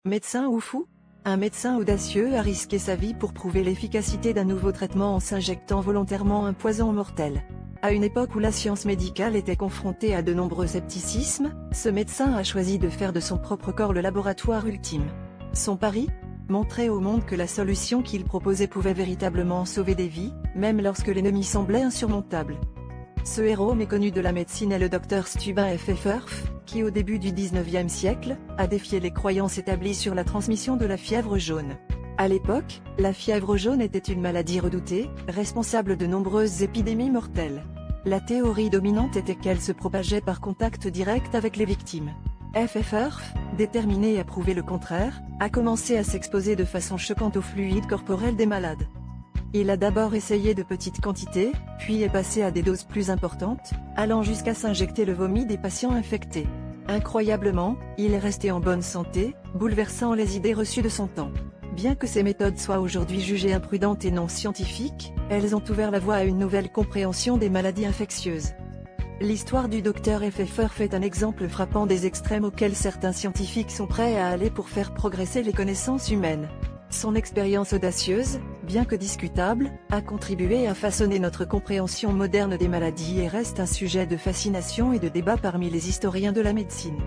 Médecin ou fou? Un médecin audacieux a risqué sa vie pour prouver l'efficacité d'un nouveau traitement en s'injectant volontairement un poison mortel. À une époque où la science médicale était confrontée à de nombreux scepticismes, ce médecin a choisi de faire de son propre corps le laboratoire ultime. Son pari? Montrer au monde que la solution qu'il proposait pouvait véritablement sauver des vies, même lorsque l'ennemi semblait insurmontable. Ce héros méconnu de la médecine est le docteur Stubin Pfefferf, qui au début du 19e siècle, a défié les croyances établies sur la transmission de la fièvre jaune. À l'époque, la fièvre jaune était une maladie redoutée, responsable de nombreuses épidémies mortelles. La théorie dominante était qu'elle se propageait par contact direct avec les victimes. Pfefferf, déterminé à prouver le contraire, a commencé à s'exposer de façon choquante aux fluides corporels des malades. Il a d'abord essayé de petites quantités, puis est passé à des doses plus importantes, allant jusqu'à s'injecter le vomi des patients infectés. Incroyablement, il est resté en bonne santé, bouleversant les idées reçues de son temps. Bien que ces méthodes soient aujourd'hui jugées imprudentes et non scientifiques, elles ont ouvert la voie à une nouvelle compréhension des maladies infectieuses. L'histoire du docteur Pfefferf est un exemple frappant des extrêmes auxquels certains scientifiques sont prêts à aller pour faire progresser les connaissances humaines. Son expérience audacieuse, bien que discutable, a contribué à façonner notre compréhension moderne des maladies et reste un sujet de fascination et de débat parmi les historiens de la médecine.